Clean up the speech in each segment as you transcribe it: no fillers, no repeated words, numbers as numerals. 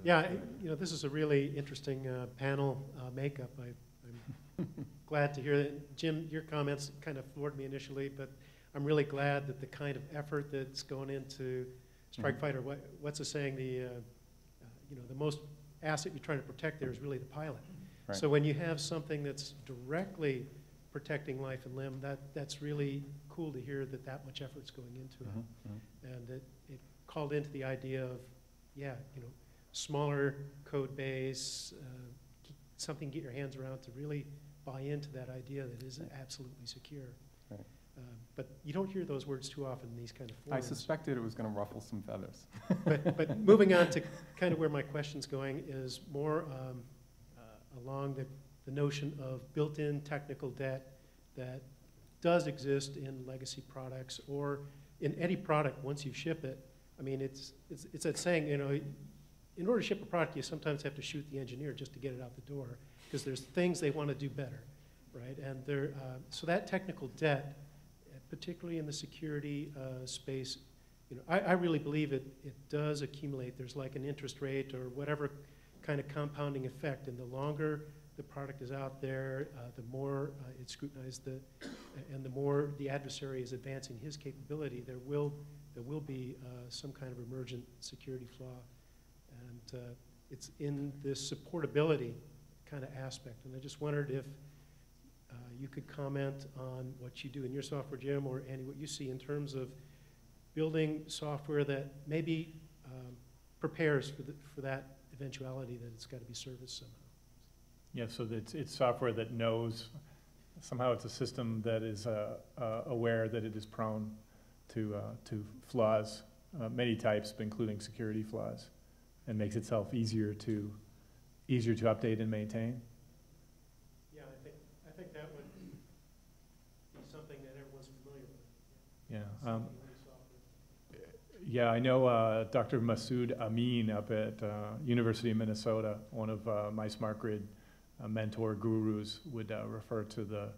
Yeah, this is a really interesting panel makeup. I'm glad to hear that. Jim, your comments kind of floored me initially, but I'm really glad that the kind of effort that's going into strike fighter, what's the saying, the most asset you're trying to protect there is really the pilot. Right. So when you have something that's directly protecting life and limb, that's really cool to hear that much effort's going into it. And it called into the idea of, smaller code base, something to get your hands around to really buy into that idea that is absolutely secure. Right. But you don't hear those words too often in these kind of forums. I suspected it was going to ruffle some feathers. but moving on to kind of where my question's going is more along the notion of built-in technical debt that does exist in legacy products or in any product once you ship it. I mean, it's that saying, in order to ship a product, you sometimes have to shoot the engineer just to get it out the door because there's things they want to do better, right? And so that technical debt, particularly in the security space, I really believe it does accumulate. There's like an interest rate or whatever kind of compounding effect, and the longer the product is out there, the more it's scrutinized, and the more the adversary is advancing his capability, there will be some kind of emergent security flaw. And it's in this supportability kind of aspect. And I just wondered if you could comment on what you do in your software, Jim, or Andy, what you see in terms of building software that maybe prepares for that eventuality that it's got to be serviced somehow. Yeah, so it's software that knows, somehow it's a system that is aware that it is prone to flaws, many types, but including security flaws, and makes itself easier to update and maintain. Yeah, I think that would be something that everyone's familiar with. Yeah. Yeah, I know Dr. Masood Amin up at University of Minnesota, one of my smart grid mentor gurus, would refer to the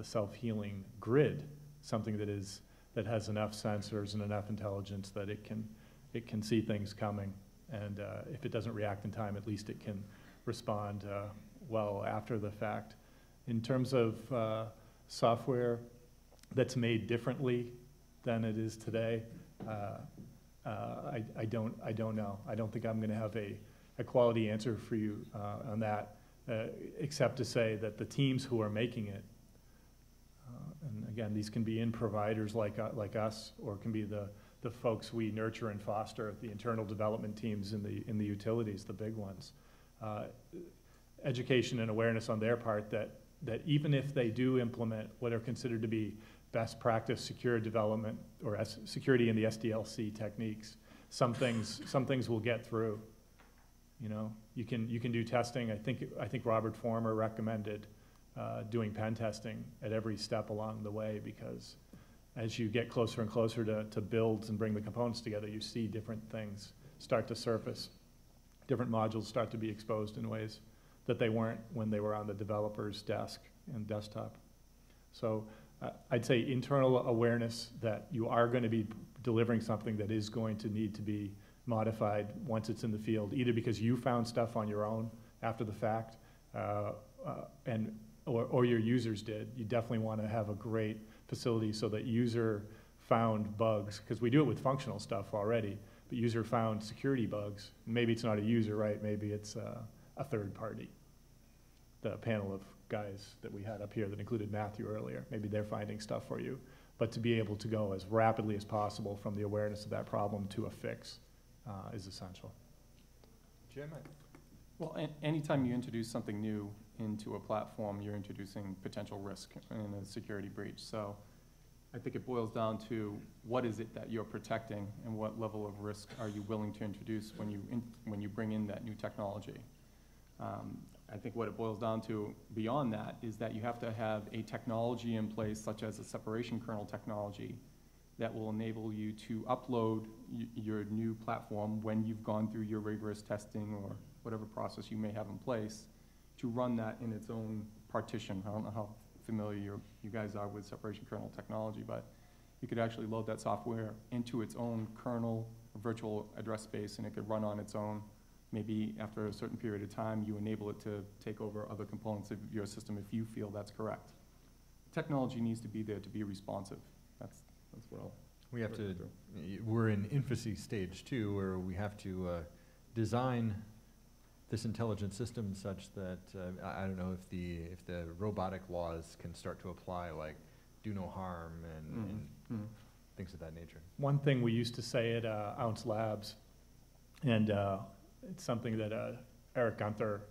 self-healing grid, something that has enough sensors and enough intelligence that it can see things coming, and if it doesn't react in time, at least it can respond well after the fact. In terms of software that's made differently than it is today, I don't know. I don't think I'm going to have a quality answer for you on that, except to say that the teams who are making it, and again, these can be in providers like us, or it can be the folks we nurture and foster, the internal development teams in the utilities, the big ones. Education and awareness on their part that even if they do implement what are considered to be best practice secure development or security in the SDLC techniques, some things will get through. You can do testing. I think Robert Former recommended doing pen testing at every step along the way, because as you get closer and closer to builds and bring the components together, you see different things start to surface. Different modules start to be exposed in ways that they weren't when they were on the developer's desk and desktop. So I'd say internal awareness that you are going to be delivering something that is going to need to be modified once it's in the field, either because you found stuff on your own after the fact, or your users did. You definitely want to have a great facility so that user found bugs, because we do it with functional stuff already, but user found security bugs. Maybe it's not a user, right? Maybe it's a third party. The panel of guys that we had up here that included Matthew earlier, maybe they're finding stuff for you. But to be able to go as rapidly as possible from the awareness of that problem to a fix is essential. Jim? Well, anytime you introduce something new into a platform, you're introducing potential risk in a security breach. So I think it boils down to what is it that you're protecting and what level of risk are you willing to introduce when you bring in that new technology. I think what it boils down to beyond that is that you have to have a technology in place, such as a separation kernel technology, that will enable you to upload your new platform when you've gone through your rigorous testing or whatever process you may have in place, to run that in its own partition. I don't know how familiar you guys are with separation kernel technology, but you could actually load that software into its own kernel or virtual address space, and it could run on its own maybe after a certain period of time, you enable it to take over other components of your system if you feel that's correct. Technology needs to be there to be responsive. That's what I'll. We have to, we're in infancy stage too, where we have to design this intelligent system such that, I don't know if the robotic laws can start to apply, like do no harm and things of that nature. One thing we used to say at Ounce Labs, and it's something that Eric Gunther,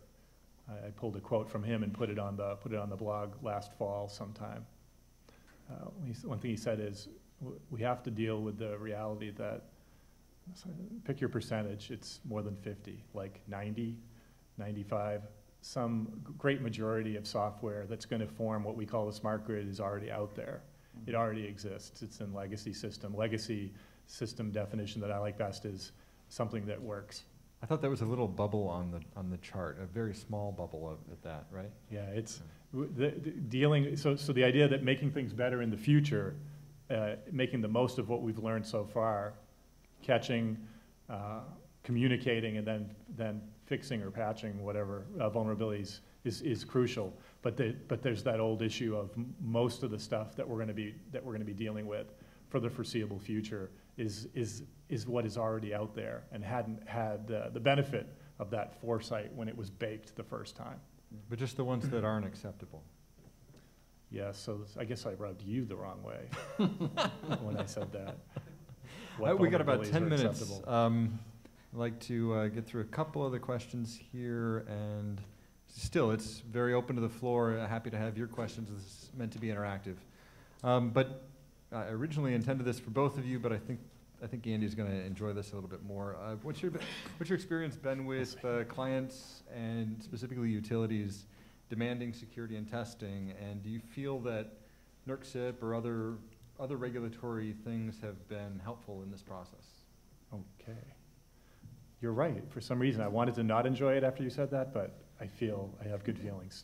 I pulled a quote from him and put it on the blog last fall sometime. One thing he said is, we have to deal with the reality that, pick your percentage, it's more than 50, like 90, 95. Some great majority of software that's going to form what we call the smart grid is already out there. It already exists. It's in legacy system. Legacy system definition that I like best is something that works. I thought that was a little bubble on the chart, a very small bubble at that, right? Yeah, it's dealing. So the idea that making things better in the future, making the most of what we've learned so far, catching, communicating, and then fixing or patching whatever vulnerabilities is crucial. But there's that old issue of most of the stuff that we're going to be dealing with for the foreseeable future is what is already out there and hadn't had the benefit of that foresight when it was baked the first time. But just the ones that aren't acceptable. Yeah, so I guess I rubbed you the wrong way when I said that. We got about 10 minutes. Acceptable? I'd like to get through a couple other questions here, and still, it's very open to the floor. Happy to have your questions. This is meant to be interactive. But I originally intended this for both of you, but I think Andy's going to enjoy this a little bit more. What's your experience been with clients and specifically utilities demanding security and testing? And do you feel that NERC-CIP or other regulatory things have been helpful in this process? Okay. You're right. For some reason, I wanted to not enjoy it after you said that, but I feel I have good feelings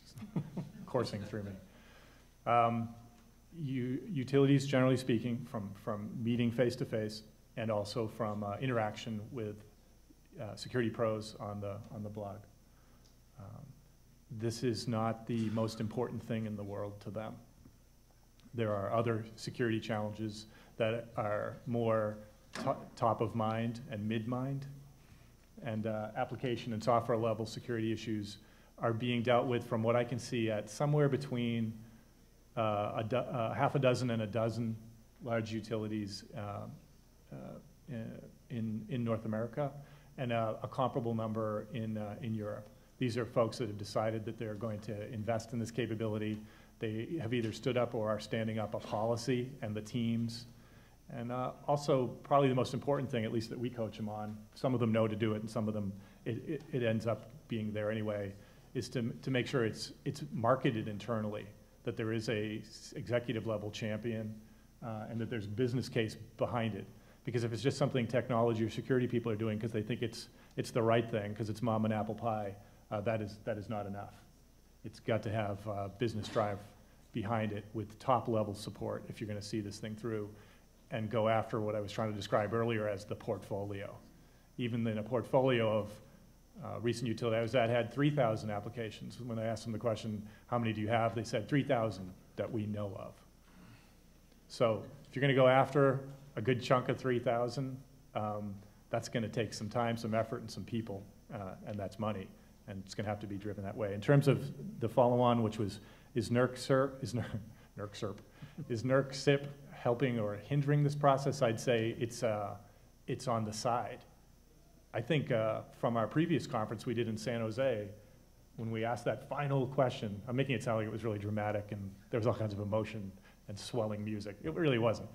coursing through me. Utilities, generally speaking, from meeting face-to-face and also from interaction with security pros on the blog. This is not the most important thing in the world to them. There are other security challenges that are more top of mind and mid-mind, and application and software level security issues are being dealt with, from what I can see, at somewhere between half a dozen and a dozen large utilities in North America, and a comparable number in Europe. These are folks that have decided that they're going to invest in this capability. They have either stood up or are standing up a policy and the teams. And also, probably the most important thing, at least that we coach them on, some of them know to do it and some of them, it ends up being there anyway, is to make sure it's marketed internally, that there is a executive level champion and that there's a business case behind it. Because if it's just something technology or security people are doing because they think it's the right thing, because it's mom and apple pie, that is not enough. It's got to have business drive behind it with top level support if you're going to see this thing through and go after what I was trying to describe earlier as the portfolio. Even in a portfolio of recent utility I was at had 3,000 applications. When I asked them the question, how many do you have? They said 3,000 that we know of. So if you're going to go after a good chunk of 3,000, that's going to take some time, some effort, and some people, and that's money. And it's going to have to be driven that way. In terms of the follow-on, which was, is NERC-CIP helping or hindering this process? I'd say it's on the side. I think from our previous conference we did in San Jose, when we asked that final question, I'm making it sound like it was really dramatic and there was all kinds of emotion and swelling music. It really wasn't.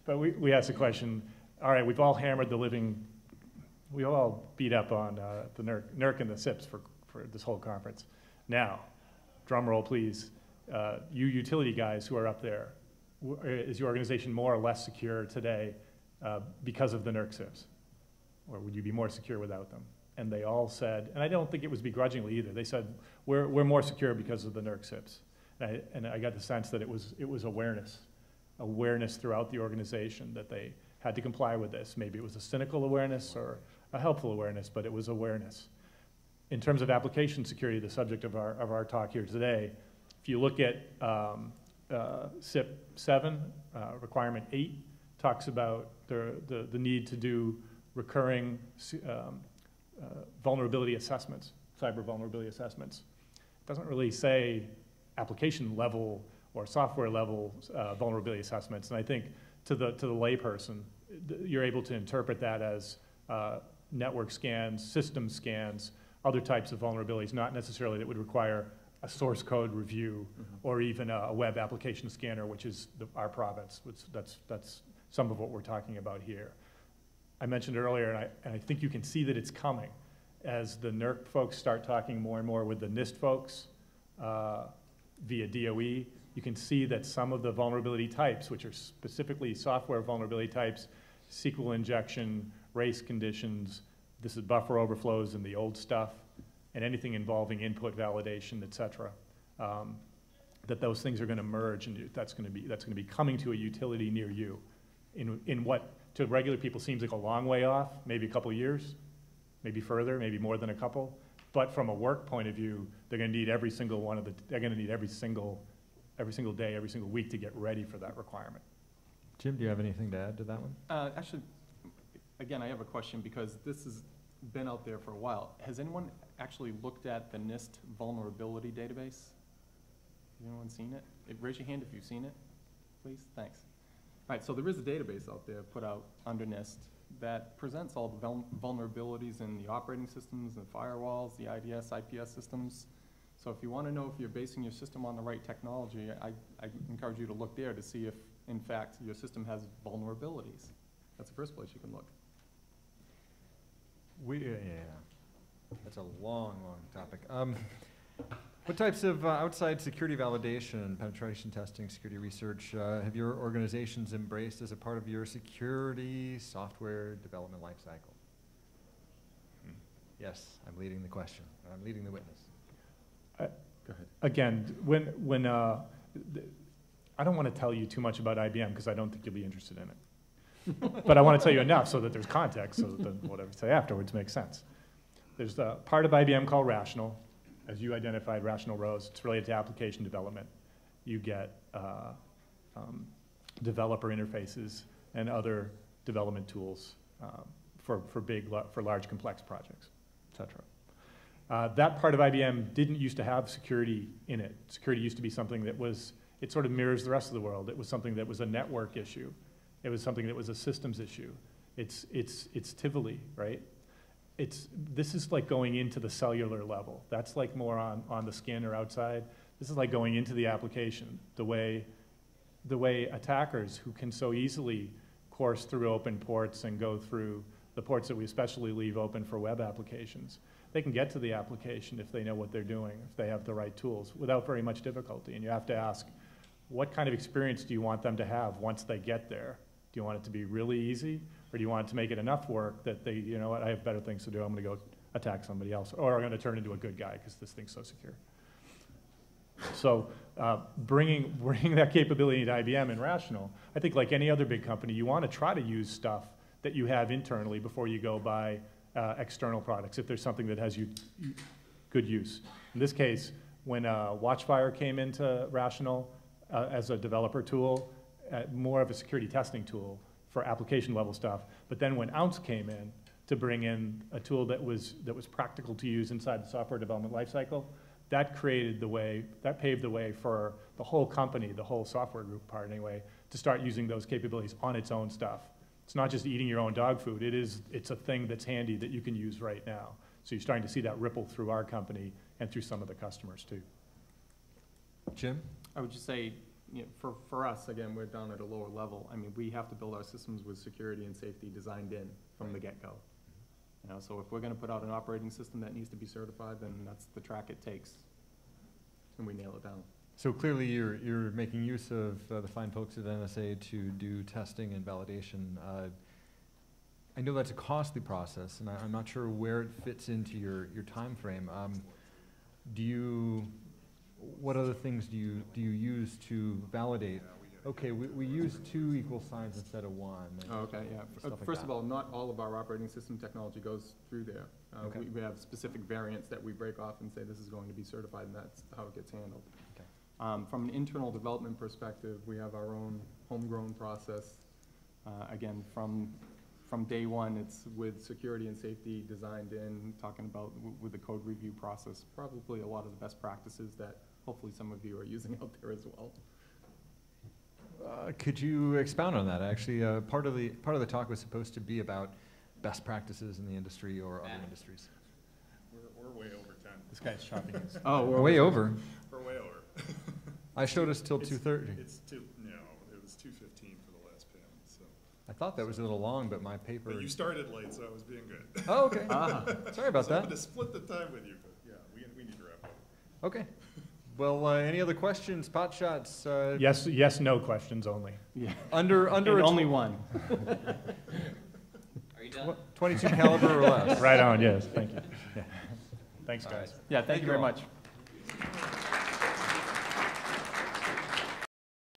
But we asked the question, all right, we've all hammered the living, we all beat up on the NERC and the CIPs for this whole conference. Now, drum roll please, you utility guys who are up there, is your organization more or less secure today because of the NERC-CIPs? Or would you be more secure without them? And they all said, and I don't think it was begrudgingly either, they said, we're more secure because of the NERC-CIPs. And I got the sense that it was awareness throughout the organization that they had to comply with this. Maybe it was a cynical awareness or a helpful awareness, but it was awareness. in terms of application security, the subject of our talk here today, if you look at SIP 7, requirement 8 talks about the need to do recurring vulnerability assessments, cyber vulnerability assessments. It doesn't really say application level or software level vulnerability assessments. And I think to the layperson, you're able to interpret that as network scans, system scans, other types of vulnerabilities, not necessarily that would require a source code review or even a web application scanner, which is our province. That's some of what we're talking about here. I mentioned earlier, and I think you can see that it's coming, as the NERC folks start talking more and more with the NIST folks via DOE, you can see that some of the vulnerability types, which are specifically software vulnerability types, SQL injection, race conditions, this is buffer overflows and the old stuff, and anything involving input validation, et cetera, that those things are going to merge, and that's going to be coming to a utility near you in what to regular people seems like a long way off, maybe a couple of years, maybe further, maybe more than a couple. But from a work point of view, they're going to need every single one of they're going to need every single day, every single week to get ready for that requirement. Jim, do you have anything to add to that one? Actually, again, I have a question because this has been out there for a while. Has anyone actually looked at the NIST vulnerability database? Has anyone seen it? Raise your hand if you've seen it, please. Thanks. All right, so there is a database out there put out under NIST that presents all the vulnerabilities in the operating systems, the firewalls, the IDS, IPS systems. So if you want to know if you're basing your system on the right technology, I encourage you to look there to see if, in fact, your system has vulnerabilities. That's the first place you can look. That's a long topic. What types of outside security validation, penetration testing, security research have your organizations embraced as a part of your security software development lifecycle? Yes, I'm leading the question. I'm leading the witness. Go ahead. Again, I don't want to tell you too much about IBM because I don't think you'll be interested in it. But I want to tell you enough so that there's context, so that whatever I say afterwards makes sense. There's a part of IBM called Rational. As you identified, Rational Rose, it's related to application development. You get developer interfaces and other development tools for large complex projects, et cetera. That part of IBM didn't used to have security in it. Security used to be something that it sort of mirrors the rest of the world. It was something that was a network issue. It was something that was a systems issue. It's Tivoli, right? This is like going into the cellular level. That's like more on the scanner outside. This is like going into the application. The way attackers who can so easily course through open ports and go through the ports that we especially leave open for web applications, they can get to the application if they know what they're doing, if they have the right tools, without very much difficulty. And you have to ask, what kind of experience do you want them to have once they get there? Do you want it to be really easy? Or do you want it to make it enough work that they, you know what, I have better things to do, I'm going to go attack somebody else, or I'm going to turn into a good guy because this thing's so secure. So bringing that capability to IBM and Rational, I think like any other big company, you want to try to use stuff that you have internally before you go buy external products, if there's something that has good use. In this case, when Watchfire came into Rational as a developer tool, more of a security testing tool for application level stuff. But then when Ounce came in to bring in a tool that was practical to use inside the software development lifecycle, that paved the way for the whole company, the whole software group part anyway, to start using those capabilities on its own stuff. It's not just eating your own dog food. It's a thing that's handy that you can use right now. So you're starting to see that ripple through our company and through some of the customers too. Jim? I would just say, you know, for us, again, we're down at a lower level. I mean, we have to build our systems with security and safety designed in from the get-go. You know, so if we're going to put out an operating system that needs to be certified, then that's the track it takes, and we nail it down. So clearly you're making use of the fine folks at NSA to do testing and validation. I know that's a costly process, and I'm not sure where it fits into your time frame. What other things do you use to validate Okay, we use 2 equal signs instead of 1. Oh, okay, yeah. Stuff like First that. of all, not all of our operating system technology goes through there. Okay. We have specific variants that we break off and say this is going to be certified, and that's how it gets handled. Okay. From an internal development perspective, we have our own homegrown process. Again, from day one, it's with security and safety designed in, talking about with the code review process, probably a lot of the best practices that hopefully some of you are using out there as well. Could you expound on that? Actually, part of the talk was supposed to be about best practices in the industry or other industries. We're way over time. This guy's chopping his. Oh, Way over. We're way over. I showed us till It's- 2:30. No, it was 2:15 for the last panel, so. I thought that was a little long, but my paper. But you started late, so I was being good. Oh, okay. Ah. Sorry about So I'm that. gonna split the time with you, but yeah, we need to wrap up. Okay. Well, any other questions, pot shots? Yes, yes, no questions only. Yeah, Under and a only one. Are you done? 22 caliber or less. Right on, yes, thank you. Yeah. Thanks, guys. Yeah, thank you you very all. much.